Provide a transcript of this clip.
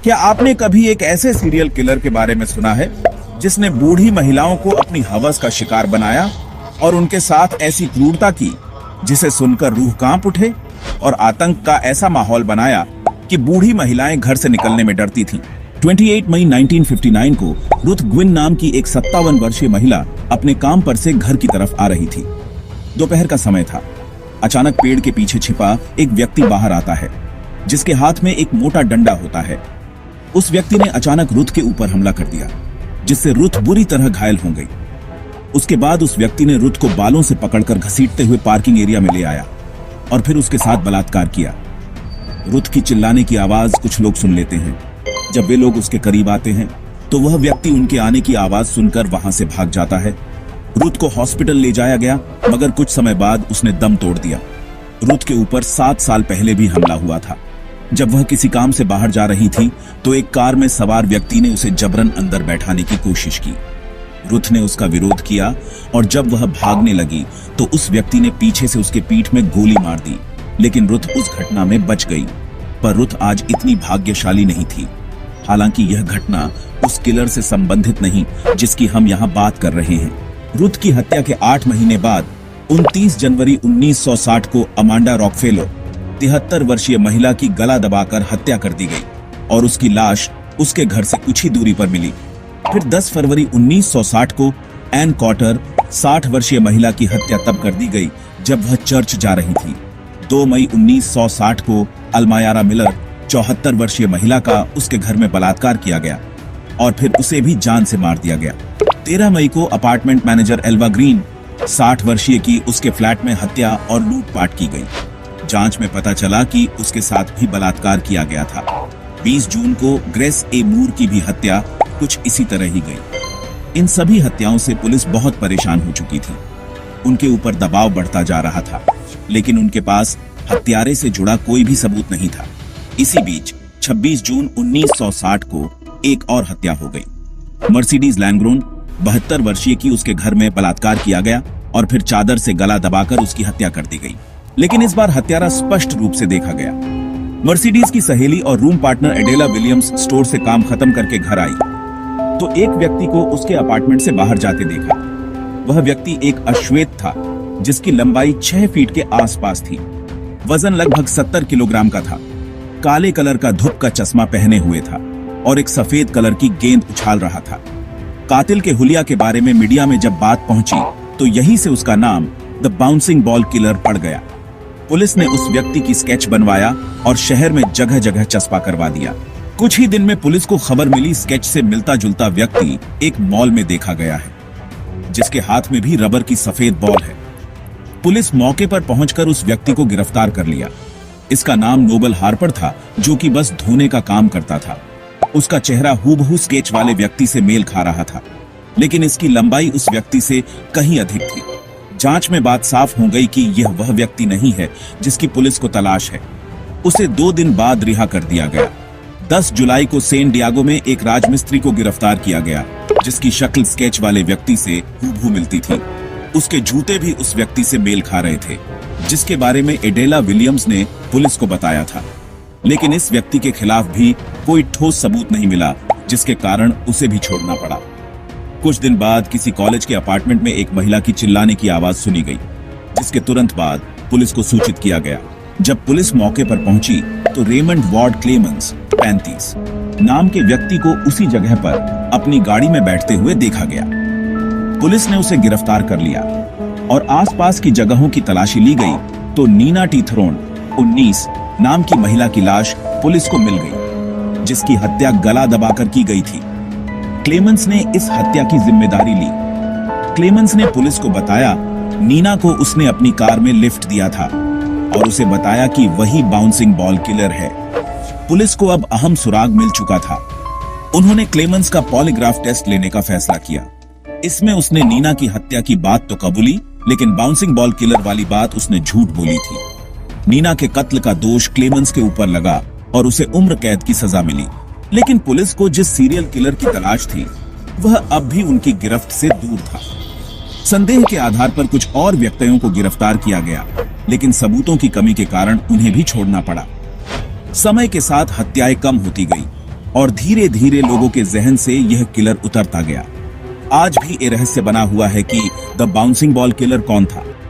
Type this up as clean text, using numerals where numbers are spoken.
क्या आपने कभी एक ऐसे सीरियल किलर के बारे में सुना है जिसने बूढ़ी महिलाओं को अपनी हवस का शिकार बनाया और उनके साथ ऐसी क्रूरता की जिसे सुनकर रूह कांप उठे और आतंक का ऐसा माहौल बनाया कि बूढ़ी महिलाएं घर से निकलने में डरती थीं। 28 मई 1959 को रुथ ग्विन नाम की एक 57 वर्षीय महिला अपने काम पर से घर की तरफ आ रही थी। दोपहर का समय था। अचानक पेड़ के पीछे छिपा एक व्यक्ति बाहर आता है जिसके हाथ में एक मोटा डंडा होता है। उस व्यक्ति ने अचानक रुथ के ऊपर हमला कर दिया जिससे रुथ बुरी तरह घायल हो गई। उसके बाद उस व्यक्ति ने रुथ को बालों से पकड़कर घसीटते हुए पार्किंग एरिया में ले आया और फिर उसके साथ बलात्कार किया। रुथ की चिल्लाने की आवाज कुछ लोग सुन लेते हैं। जब वे लोग उसके करीब आते हैं तो वह व्यक्ति उनके आने की आवाज सुनकर वहां से भाग जाता है। रुथ को हॉस्पिटल ले जाया गया मगर कुछ समय बाद उसने दम तोड़ दिया। रुथ के ऊपर 7 साल पहले भी हमला हुआ था। जब वह किसी काम से बाहर जा रही थी तो एक कार में सवार व्यक्ति ने उसे जबरन अंदर बैठाने की कोशिश की। रुथ ने उसका विरोध किया और जब वह भागने लगी तो उस व्यक्ति ने पीछे से उसके पीठ में गोली मार दी, लेकिन रुथ उस घटना में बच गई। पर रुथ आज इतनी भाग्यशाली नहीं थी। हालांकि यह घटना उस किलर से संबंधित नहीं जिसकी हम यहाँ बात कर रहे हैं। रुथ की हत्या के 8 महीने बाद 29 जनवरी 1960 को अमांडा रॉकफेलो 73 वर्षीय महिला की गला दबाकर हत्या कर दी गई और उसकी लाश उसके घर से कुछ ही दूरी पर मिली। फिर 10 फरवरी 1960 को एन कॉटर 60 वर्षीय महिला की हत्या तब कर दी गई जब वह चर्च जा रही थी। 2 मई 1960 को अल्मायारा मिलर 74 वर्षीय महिला का उसके घर में बलात्कार किया गया और फिर उसे भी जान से मार दिया गया। 13 मई को अपार्टमेंट मैनेजर एल्वा ग्रीन 60 वर्षीय की उसके फ्लैट में हत्या और लूटपाट की गई। जांच में पता चला कि उसके साथ भी बलात्कार किया गया था। 20 जून को ग्रेस ए मूर की भी हत्या कुछ इसी तरह ही गई। इन सभी हत्याओं से पुलिस बहुत परेशान हो चुकी थी। उनके ऊपर दबाव बढ़ता जा रहा था, लेकिन उनके पास हत्यारे से जुड़ा कोई भी सबूत नहीं था। इसी बीच 26 जून 1960 को एक और हत्या हो गई। मर्सिडीज लैंग्रोन 72 वर्षीय की उसके घर में बलात्कार किया गया और फिर चादर से गला दबाकर उसकी हत्या कर दी गई। लेकिन इस बार हत्यारा स्पष्ट रूप से देखा गया। मर्सिडीज की सहेली और room partner Adela Williams store से काम खत्म करके घर आई तो एक व्यक्ति को उसके अपार्टमेंट से बाहर जाते देखा। वह व्यक्ति एक अश्वेत था जिसकी लंबाई 6 फीट के आसपास थी। वजन लगभग 70 किलोग्राम का था। काले कलर का धूप का चश्मा पहने हुए था और एक सफेद कलर की गेंद उछाल रहा था। कातिल के हुलिया के बारे में मीडिया में जब बात पहुंची तो यहीं से उसका नाम द बाउंसिंग बॉल किलर पड़ गया। पुलिस ने उस व्यक्ति की स्केच बनवाया और शहर में जगह जगह चस्पा करवा दिया। कुछ ही दिन में पुलिस को खबर मिली स्केच से मिलता जुलता व्यक्ति एक मॉल में देखा गया है जिसके हाथ में भी रबर की सफेद बॉल है। पुलिस मौके पर पहुंचकर उस व्यक्ति को गिरफ्तार कर लिया। इसका नाम नोबल हार्पर था जो कि बस धोने का काम करता था। उसका चेहरा हूबहू स्केच वाले व्यक्ति से मेल खा रहा था, लेकिन इसकी लंबाई उस व्यक्ति से कहीं अधिक थी। जांच में बात साफ हो गई कि यह वह व्यक्ति नहीं है जिसकी पुलिस को तलाश है। उसे 2 दिन बाद रिहा कर दिया गया। 10 जुलाई को सेंट डियागो में एक राजमिस्त्री को गिरफ्तार किया गया जिसकी शक्ल स्केच वाले व्यक्ति से हूबहू मिलती थी। उसके जूते भी उस व्यक्ति से मेल खा रहे थे जिसके बारे में एडेला विलियम्स ने पुलिस को बताया था। लेकिन इस व्यक्ति के खिलाफ भी कोई ठोस सबूत नहीं मिला जिसके कारण उसे भी छोड़ना पड़ा। कुछ दिन बाद किसी कॉलेज के अपार्टमेंट में एक महिला की चिल्लाने की आवाज सुनी गई जिसके तुरंत बाद पुलिस को सूचित किया गया। जब पुलिस मौके पर पहुंची तो रेमंड वॉर्ड क्लेमेंस 35 नाम के व्यक्ति को उसी जगह पर अपनी गाड़ी में बैठते हुए देखा गया। पुलिस ने उसे गिरफ्तार कर लिया और आसपास की जगहों की तलाशी ली गई तो नीना टीथरोन 19 नाम की महिला की लाश पुलिस को मिल गई जिसकी हत्या गला दबाकर की गई थी। क्लेमेंस ने इस हत्या की जिम्मेदारी ली। क्लेमेंस ने पुलिस को बताया नीना को उसने अपनी कार में लिफ्ट दिया था और उसे बताया कि वही बाउंसिंग बॉल किलर है। पुलिस को अब अहम सुराग मिल चुका था। उन्होंने क्लेमेंस का पॉलीग्राफ टेस्ट लेने का फैसला किया। इसमें उसने नीना की हत्या की बात तो कबूली, लेकिन बाउंसिंग बॉल किलर वाली बात उसने झूठ बोली थी। नीना के कत्ल का दोष क्लेमेंस के ऊपर लगा और उसे उम्र कैद की सजा मिली। लेकिन पुलिस को जिस सीरियल किलर की तलाश थी वह अब भी उनकी गिरफ्त से दूर था। संदेह के आधार पर कुछ और व्यक्तियों को गिरफ्तार किया गया, लेकिन सबूतों की कमी के कारण उन्हें भी छोड़ना पड़ा। समय के साथ हत्याएं कम होती गई और धीरे धीरे लोगों के जहन से यह किलर उतरता गया। आज भी ये रहस्य बना हुआ है कि द बाउंसिंग बॉल किलर कौन था।